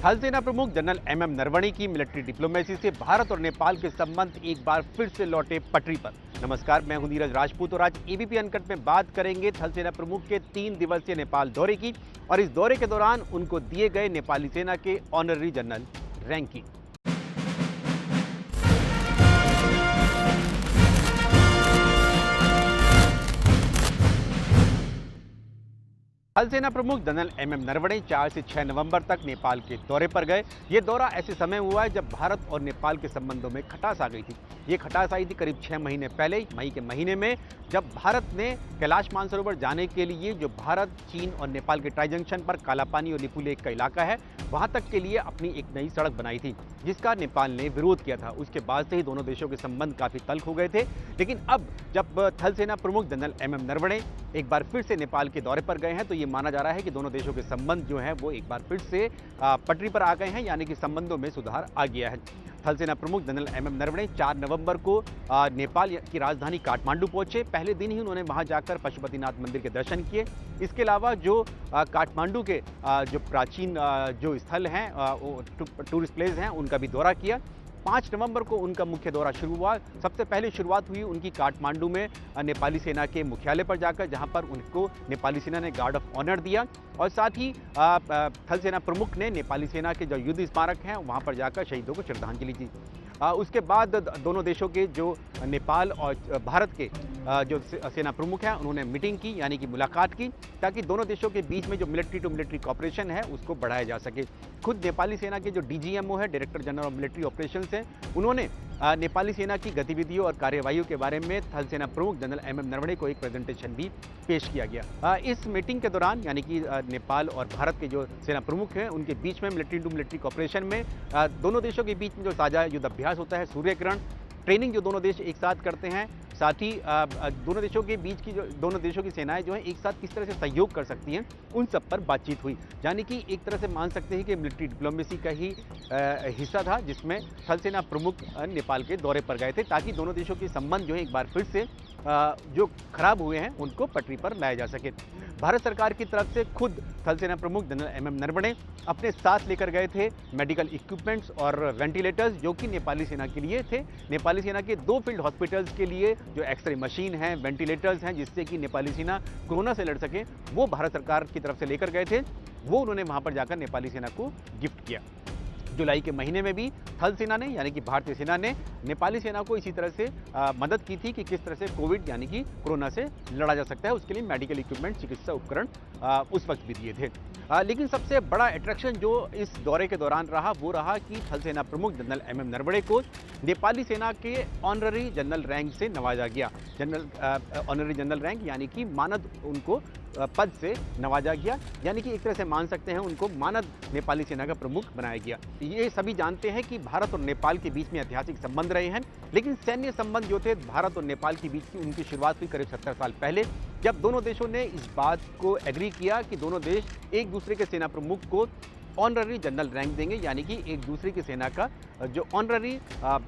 थल सेना प्रमुख जनरल एमएम नरवणे की मिलिट्री डिप्लोमेसी से भारत और नेपाल के संबंध एक बार फिर से लौटे पटरी पर। नमस्कार, मैं हूं नीरज राजपूत और आज एबीपी अनकट में बात करेंगे थल सेना प्रमुख के 3 दिवसीय नेपाल दौरे की और इस दौरे के दौरान उनको दिए गए नेपाली सेना के ऑनररी जनरल रैंक की। थल सेना प्रमुख जनरल एमएम नरवणे 4 से 6 नवंबर तक नेपाल के दौरे पर गए। ये दौरा ऐसे समय हुआ है जब भारत और नेपाल के संबंधों में खटास आ गई थी। ये खटास आई थी करीब 6 महीने पहले, मई के महीने में, जब भारत ने कैलाश मानसरोवर जाने के लिए जो भारत, चीन और नेपाल के ट्राई जंक्शन पर कालापानी और लिपू लेक का इलाका है, वहां तक के लिए अपनी एक नई सड़क बनाई थी, जिसका नेपाल ने विरोध किया था। उसके बाद से ही दोनों देशों के संबंध काफी तल्ख हो गए थे। लेकिन अब जब थल सेना प्रमुख जनरल एमएम नरवणे एक बार फिर से नेपाल के दौरे पर गए हैं तो ये माना जा रहा है कि दोनों देशों के संबंध जो है वो एक बार फिर से पटरी पर आ गए हैं, यानी कि संबंधों में सुधार आ गया है। थल सेना प्रमुख जनरल एमएम नरवणे 4 नवंबर को नेपाल की राजधानी काठमांडू पहुंचे। पहले दिन ही उन्होंने वहां जाकर पशुपतिनाथ मंदिर के दर्शन किए। इसके अलावा जो काठमांडू के जो प्राचीन जो स्थल हैं, टूरिस्ट प्लेस हैं, उनका भी दौरा किया। 5 नवंबर को उनका मुख्य दौरा शुरू हुआ। सबसे पहले शुरुआत हुई उनकी काठमांडू में नेपाली सेना के मुख्यालय पर जाकर, जहां पर उनको नेपाली सेना ने गार्ड ऑफ ऑनर दिया और साथ ही थल सेना प्रमुख ने नेपाली सेना के जो युद्ध स्मारक हैं वहां पर जाकर शहीदों को श्रद्धांजलि दी। उसके बाद दोनों देशों के जो नेपाल और भारत के जो सेना प्रमुख हैं उन्होंने मीटिंग की, यानी कि मुलाकात की, ताकि दोनों देशों के बीच में जो मिलिट्री टू मिलिट्री कॉपरेशन है उसको बढ़ाया जा सके। खुद नेपाली सेना के जो डीजीएमओ है, director general of military operations हैं, उन्होंने नेपाली सेना की गतिविधियों और कार्यवाहियों के बारे में थल सेना प्रमुख जनरल एमएम नरवणे को एक प्रेजेंटेशन भी पेश किया गया। इस मीटिंग के दौरान, यानी कि नेपाल और भारत के जो सेना प्रमुख हैं उनके बीच में मिलिट्री टू मिलिट्री कॉपरेशन में दोनों देशों के बीच में जो साझा युद्ध अभ्यास होता है, सूर्यकिरण ट्रेनिंग जो दोनों देश एक साथ करते हैं, साथ ही दोनों देशों के बीच की जो दोनों देशों की सेनाएं जो हैं एक साथ किस तरह से सहयोग कर सकती हैं, उन सब पर बातचीत हुई। यानी कि एक तरह से मान सकते हैं कि मिलिट्री डिप्लोमेसी का ही हिस्सा था, जिसमें थल सेना प्रमुख नेपाल के दौरे पर गए थे, ताकि दोनों देशों के संबंध जो है एक बार फिर से जो खराब हुए हैं उनको पटरी पर लाया जा सके। भारत सरकार की तरफ से खुद थल सेना प्रमुख जनरल एमएम नरवणे अपने साथ लेकर गए थे मेडिकल इक्विपमेंट्स और वेंटिलेटर्स, जो कि नेपाली सेना के लिए थे। नेपाली सेना के 2 फील्ड हॉस्पिटल्स के लिए जो एक्सरे मशीन हैं, वेंटिलेटर्स हैं, जिससे कि नेपाली सेना कोरोना से लड़ सके, वो भारत सरकार की तरफ से लेकर गए थे। वो उन्होंने वहां पर जाकर नेपाली सेना को गिफ्ट किया। जुलाई के महीने में भी थल सेना ने, यानी कि भारतीय सेना ने, नेपाली सेना को इसी तरह से मदद की थी कि किस तरह से कोविड यानी कि कोरोना से लड़ा जा सकता है। उसके लिए मेडिकल इक्विपमेंट, चिकित्सा उपकरण उस वक्त भी दिए थे। लेकिन सबसे बड़ा अट्रैक्शन जो इस दौरे के दौरान रहा वो रहा कि थल सेना प्रमुख जनरल एमएम नरवणे को नेपाली सेना के ऑनररी जनरल रैंक से नवाजा गया। ऑनररी जनरल रैंक यानी कि मानद उनको पद से नवाजा गया, यानी कि एक तरह से मान सकते हैं उनको मानद नेपाली सेना का प्रमुख बनाया गया। ये सभी जानते हैं कि भारत और नेपाल के बीच में ऐतिहासिक संबंध रहे हैं, लेकिन सैन्य संबंध जो थे भारत और नेपाल के बीच की, उनकी शुरुआत हुई करीब 70 साल पहले, जब दोनों देशों ने इस बात को एग्री किया कि दोनों देश एक दूसरे के सेना प्रमुख को ऑनररी जनरल रैंक देंगे, यानी कि एक दूसरे की सेना का जो ऑनररी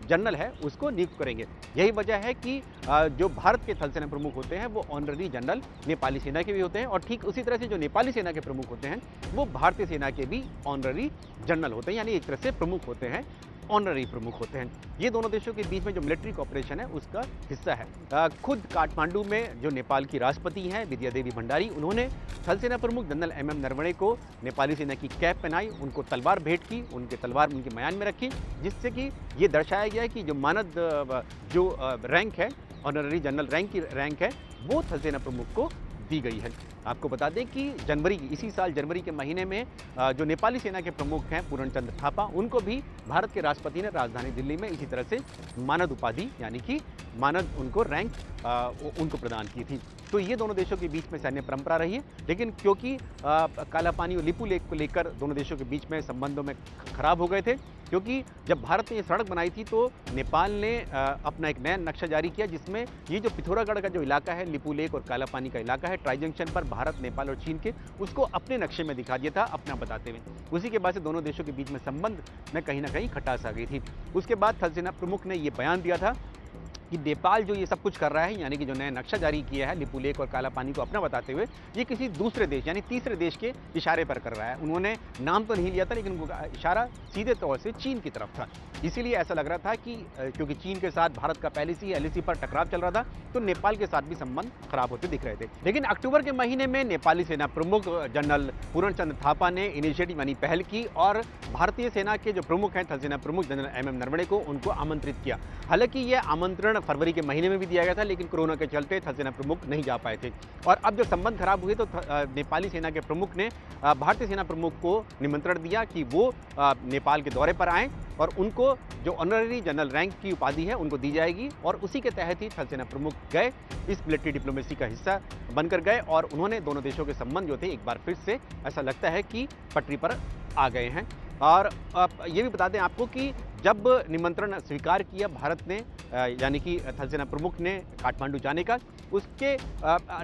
जनरल है उसको नियुक्त करेंगे। यही वजह है कि जो भारत के थल सेना प्रमुख होते हैं वो ऑनररी जनरल नेपाली सेना के भी होते हैं, और ठीक उसी तरह से जो नेपाली सेना के प्रमुख होते हैं वो भारतीय सेना के भी ऑनररी जनरल होते हैं, यानी एक तरह से प्रमुख होते हैं, ऑनररी प्रमुख होते हैं। ये दोनों देशों के बीच में जो मिलिट्री कॉपरेशन है उसका हिस्सा है। खुद काठमांडू में जो नेपाल की राष्ट्रपति हैं विद्या देवी भंडारी, उन्होंने थल सेना प्रमुख जनरल एमएम नरवणे को नेपाली सेना की कैप पहनाई, उनको तलवार भेंट की, उनके तलवार उनके मयान में रखी, जिससे कि ये दर्शाया गया कि जो मानद जो रैंक है, ऑनररी जनरल रैंक की रैंक है, वो थल सेना प्रमुख को दी गई है। आपको बता दें कि इसी साल जनवरी के महीने में जो नेपाली सेना के प्रमुख हैं पूरण चंद्र थापा, उनको भी भारत के राष्ट्रपति ने राजधानी दिल्ली में इसी तरह से मानद उपाधि, यानी कि मानद उनको रैंक उनको प्रदान की थी। तो ये दोनों देशों के बीच में सैन्य परंपरा रही है, लेकिन क्योंकि कालापानी और लिपू लेक को लेकर दोनों देशों के बीच में संबंधों में खराब हो गए थे, क्योंकि जब भारत ने ये सड़क बनाई थी तो नेपाल ने अपना एक नया नक्शा जारी किया, जिसमें ये जो पिथौरागढ़ का जो इलाका है, लिपू लेक और कालापानी का इलाका है, ट्राई जंक्शन पर भारत, नेपाल और चीन के, उसको अपने नक्शे में दिखा दिया था अपना बताते हुए। उसी के बाद से दोनों देशों के बीच में संबंध में कहीं ना कहीं खटास आ गई थी। उसके बाद थल सेना प्रमुख ने ये बयान दिया था कि नेपाल जो ये सब कुछ कर रहा है, यानी कि जो नया नक्शा जारी किया है लिपू लेक और काला पानी को अपना बताते हुए, ये किसी दूसरे देश यानी तीसरे देश के इशारे पर कर रहा है। उन्होंने नाम तो नहीं लिया था, लेकिन उनका इशारा सीधे तौर से चीन की तरफ था। इसीलिए ऐसा लग रहा था कि क्योंकि चीन के साथ भारत का पहले से ही एलएसी पर टकराव चल रहा था, तो नेपाल के साथ भी संबंध खराब होते दिख रहे थे। लेकिन अक्टूबर के महीने में नेपाली सेना प्रमुख जनरल पूरण चंद्र थापा ने इनिशिएटिव यानी पहल की और भारतीय सेना के जो प्रमुख हैं, थल सेना प्रमुख जनरल एमएम नरवणे को उनको आमंत्रित किया। हालांकि यह आमंत्रण फरवरी के महीने में भी दिया गया था, लेकिन कोरोना के चलते थल सेना प्रमुख नहीं जा पाए थे। और अब जब संबंध खराब हुए तो नेपाली सेना के प्रमुख ने भारतीय सेना प्रमुख को निमंत्रण दिया कि वो नेपाल के दौरे पर आएं और उनको जो ऑनररी जनरल रैंक की उपाधि है उनको दी जाएगी। और उसी के तहत ही थल सेना प्रमुख गए, इस मिलिट्री डिप्लोमेसी का हिस्सा बनकर गए और उन्होंने दोनों देशों के संबंध जो थे एक बार फिर से ऐसा लगता है कि पटरी पर आ गए हैं। और ये भी बता दें आपको कि जब निमंत्रण स्वीकार किया भारत ने, यानी कि थल सेना प्रमुख ने काठमांडू जाने का, उसके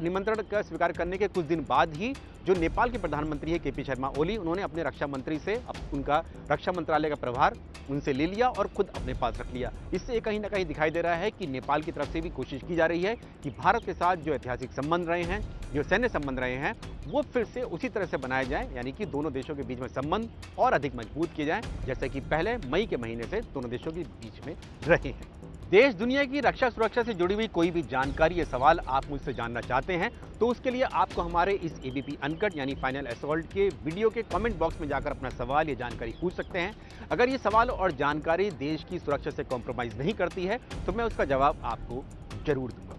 निमंत्रण का स्वीकार करने के कुछ दिन बाद ही जो नेपाल के प्रधानमंत्री है केपी शर्मा ओली, उन्होंने अपने रक्षा मंत्री से उनका रक्षा मंत्रालय का प्रभार उनसे ले लिया और खुद अपने पास रख लिया। इससे कहीं ना कहीं दिखाई दे रहा है कि नेपाल की तरफ से भी कोशिश की जा रही है कि भारत के साथ जो ऐतिहासिक संबंध रहे हैं, जो सैन्य संबंध रहे हैं, वो फिर से उसी तरह से बनाए जाएं, यानी कि दोनों देशों के बीच में संबंध और अधिक मजबूत किए जाएं, जैसे कि पहले मई के महीने से दोनों देशों के बीच में रहे हैं। देश दुनिया की रक्षा सुरक्षा से जुड़ी हुई कोई भी जानकारी या सवाल आप मुझसे जानना चाहते हैं, तो उसके लिए आपको हमारे इस एबीपी अनकट यानी फाइनल असॉल्ट के वीडियो के कमेंट बॉक्स में जाकर अपना सवाल या जानकारी पूछ सकते हैं। अगर ये सवाल और जानकारी देश की सुरक्षा से कॉम्प्रोमाइज नहीं करती है, तो मैं उसका जवाब आपको जरूर दूंगा।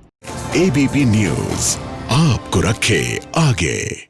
एबीपी न्यूज आपको रखे आगे।